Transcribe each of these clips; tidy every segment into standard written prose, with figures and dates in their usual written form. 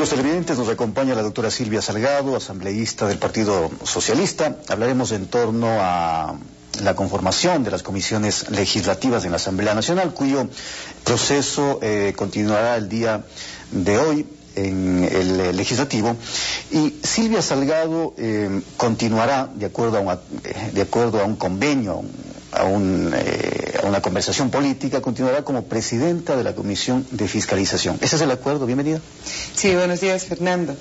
Amigos televidentes, nos acompaña la doctora Silvia Salgado, asambleísta del Partido Socialista. Hablaremos en torno a la conformación de las comisiones legislativas en la Asamblea Nacional, cuyo proceso continuará el día de hoy en el legislativo, y Silvia Salgado continuará de acuerdo a un convenio, a una conversación política, continuará como presidenta de la Comisión de Fiscalización. ¿Ese es el acuerdo? Bienvenida. Sí, buenos días, Fernando.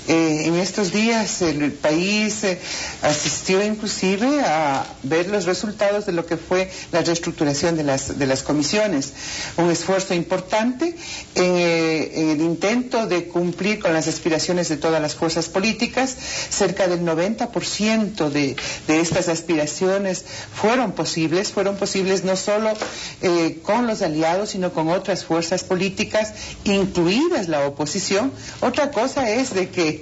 En estos días el país asistió inclusive a ver los resultados de lo que fue la reestructuración de las comisiones. Un esfuerzo importante en el intento de cumplir con las aspiraciones de todas las fuerzas políticas. Cerca del 90% de estas aspiraciones fueron posibles no solo con los aliados, sino con otras fuerzas políticas, incluidas la oposición. Otra cosa es de que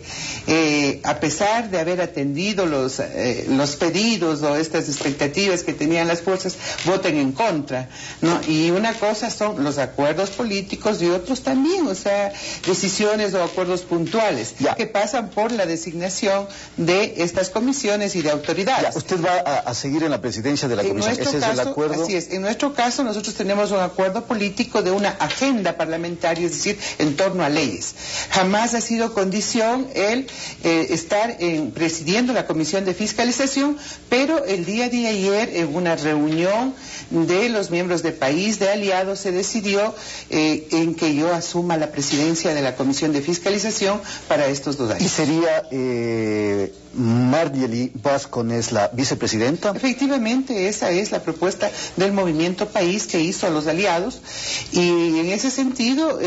a pesar de haber atendido los pedidos o estas expectativas que tenían las fuerzas, voten en contra, ¿no? Y una cosa son los acuerdos políticos y otros también, o sea, decisiones o acuerdos puntuales que pasan por la designación de estas comisiones y de autoridades. Usted va a seguir en la presidencia de la comisión. ¿Ese es el acuerdo? Así es. En nuestro caso, nosotros tenemos un acuerdo político de una agenda parlamentaria, es decir, en torno a leyes. Jamás ha sido condición el estar presidiendo la Comisión de Fiscalización, pero el día de ayer, en una reunión de los miembros del país, de aliados, se decidió en que yo asuma la presidencia de la Comisión de Fiscalización para estos 2 años. ¿Y sería Mardieli Vázquez es la vicepresidenta? Efectivamente, esa es la propuesta del Movimiento País que hizo a los aliados, y en ese sentido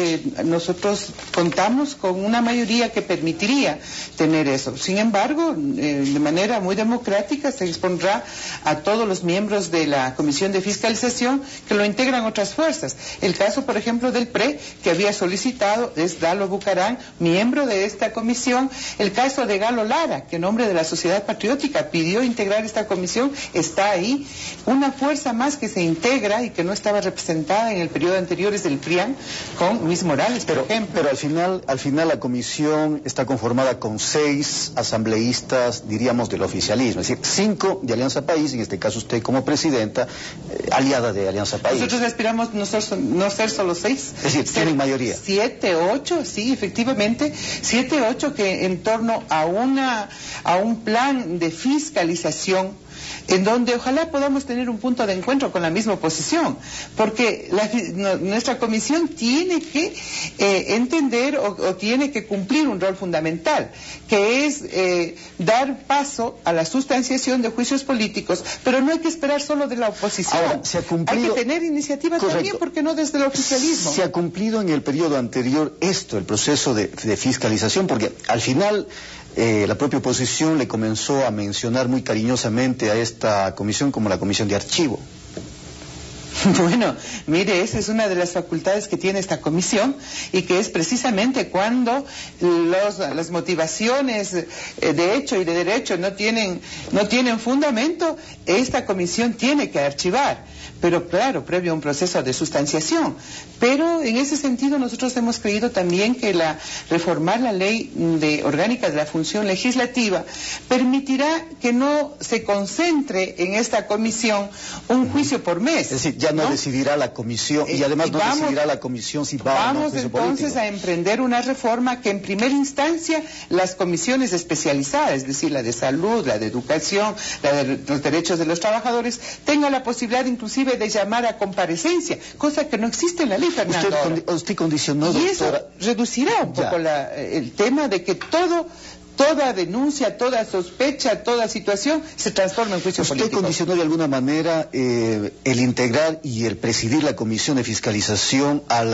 nosotros contamos con una mayoría que permitiría tener eso. Sin embargo, de manera muy democrática se expondrá a todos los miembros de la Comisión de Fiscalización que lo integran otras fuerzas. El caso, por ejemplo, del PRE, que había solicitado, es Dalo Bucarán, miembro de esta comisión. El caso de Galo Lara, que en nombre de la Sociedad Patriótica pidió integrar esta comisión, está ahí. Una fuerza más que se integra y que no estaba representada en el periodo anterior es el PRIAN, con Luis Morales, por ejemplo. Pero al final la comisión está conformada con 6 asambleístas, diríamos, del oficialismo, es decir, 5 de Alianza País, en este caso usted como presidenta, aliada de Alianza País. Nosotros aspiramos no ser solo 6. Es decir, tienen mayoría. 7, 8, sí, efectivamente, 7, 8 que en torno a un plan de fiscalización en donde ojalá podamos tener un punto de encuentro con la misma oposición, porque nuestra comisión tiene que entender o tiene que cumplir un rol fundamental, que es dar paso a la sustanciación de juicios políticos, pero no hay que esperar solo de la oposición. Ahora, se ha cumplido... Hay que tener iniciativa también, porque no desde el oficialismo. ¿Se ha cumplido en el periodo anterior el proceso de fiscalización? Porque al final... la propia oposición le comenzó a mencionar muy cariñosamente a esta comisión como la comisión de archivo. Bueno, mire, esa es una de las facultades que tiene esta comisión, y que es precisamente cuando las motivaciones de hecho y de derecho no tienen fundamento, esta comisión tiene que archivar. Pero claro, previo a un proceso de sustanciación. Pero en ese sentido nosotros hemos creído también que reformar la ley orgánica de la función legislativa permitirá que no se concentre en esta comisión un juicio por mes. Es decir, ya no decidirá la comisión, y además no decidirá la comisión si va o no a juicio político. Vamos entonces a emprender una reforma que en primera instancia las comisiones especializadas, es decir, la de salud, la de educación, la de los derechos de los trabajadores, tenga la posibilidad inclusive de llamar a comparecencia, cosa que no existe en la ley, Fernando. Usted condicionó, y doctora... eso reducirá un poco el tema de que toda denuncia, toda sospecha, toda situación se transforma en juicio político. ¿Usted condicionó de alguna manera el integrar y el presidir la Comisión de Fiscalización al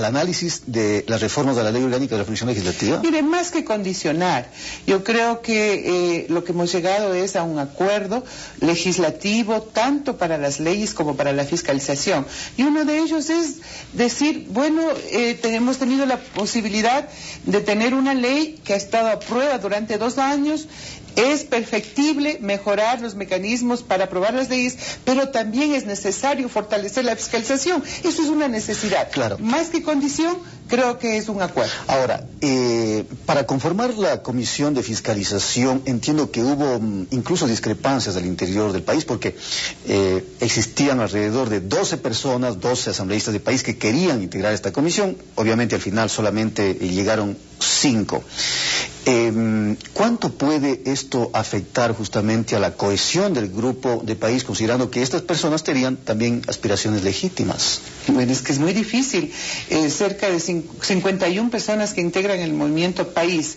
análisis de las reformas de la Ley Orgánica de la Función Legislativa? Mire, más que condicionar, yo creo que lo que hemos llegado es a un acuerdo legislativo tanto para las leyes como para la fiscalización. Y uno de ellos es decir, bueno, hemos tenido la posibilidad de tener una ley que ha estado a prueba durante 2 años. Es perfectible mejorar los mecanismos para aprobar las leyes, pero también es necesario fortalecer la fiscalización. Eso es una necesidad. Claro. Más que condición, creo que es un acuerdo. Ahora, para conformar la comisión de fiscalización, entiendo que hubo incluso discrepancias al interior del país, porque existían alrededor de 12 personas, 12 asambleístas del país que querían integrar esta comisión. Obviamente al final solamente llegaron 5. ¿Cuánto puede esto afectar justamente a la cohesión del grupo de país, considerando que estas personas tenían también aspiraciones legítimas? Bueno, es que es muy difícil. Cerca de 51 personas que integran el movimiento país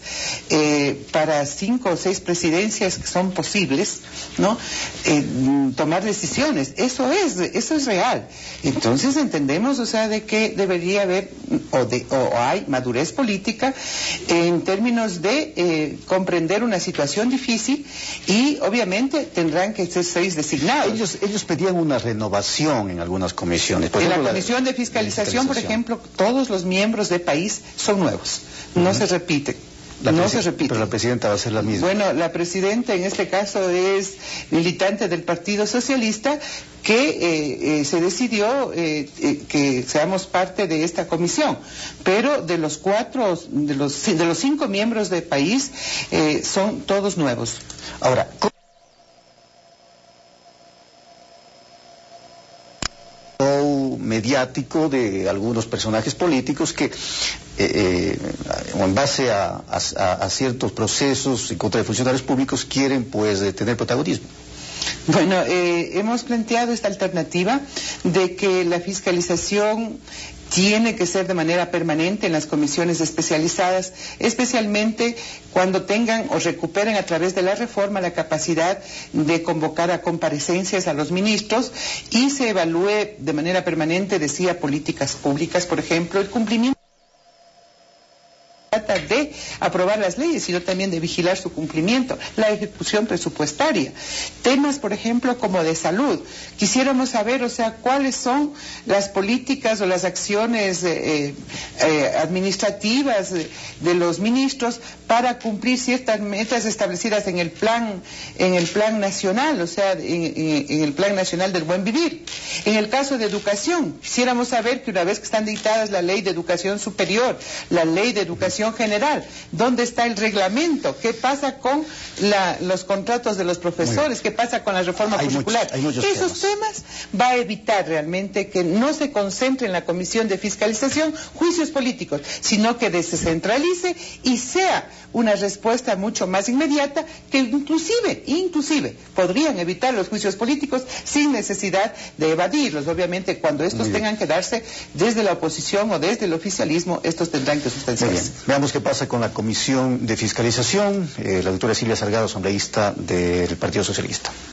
para 5 o 6 presidencias que son posibles, ¿no? Tomar decisiones. Eso es real. Entonces entendemos, o sea, de que debería haber o hay madurez política en términos de comprender una situación difícil, y obviamente tendrán que ser 6 designados. Ellos pedían una renovación en algunas comisiones. Por ejemplo, en la comisión de fiscalización, por ejemplo, todos los miembros de país son nuevos, no se repiten. Pero la presidenta va a ser la misma. Bueno, la presidenta en este caso es militante del Partido Socialista, que se decidió que seamos parte de esta comisión, pero de los 5 miembros del país son todos nuevos. Ahora, mediático de algunos personajes políticos que en base a ciertos procesos en contra de funcionarios públicos quieren pues tener protagonismo. Bueno, hemos planteado esta alternativa de que la fiscalización tiene que ser de manera permanente en las comisiones especializadas, especialmente cuando tengan o recuperen a través de la reforma la capacidad de convocar a comparecencias a los ministros y se evalúe de manera permanente, decía, políticas públicas, por ejemplo, el cumplimiento de aprobar las leyes, sino también de vigilar su cumplimiento, la ejecución presupuestaria. Temas, por ejemplo, como de salud. Quisiéramos saber, o sea, cuáles son las políticas o las acciones administrativas de los ministros para cumplir ciertas metas establecidas en el plan nacional, o sea, en el plan nacional del buen vivir. En el caso de educación, quisiéramos saber que una vez que están dictadas la ley de educación superior, la ley de educación general, ¿dónde está el reglamento? ¿Qué pasa con los contratos de los profesores? ¿Qué pasa con la reforma curricular? Esos temas va a evitar realmente que no se concentre en la comisión de fiscalización juicios políticos, sino que descentralice y sea una respuesta mucho más inmediata, que inclusive podrían evitar los juicios políticos sin necesidad de evadirlos. Obviamente, cuando estos tengan que darse desde la oposición o desde el oficialismo, estos tendrán que sustanciarse. Veamos qué pasa con la comisión de fiscalización. La doctora Silvia Salgado, asambleísta del Partido Socialista.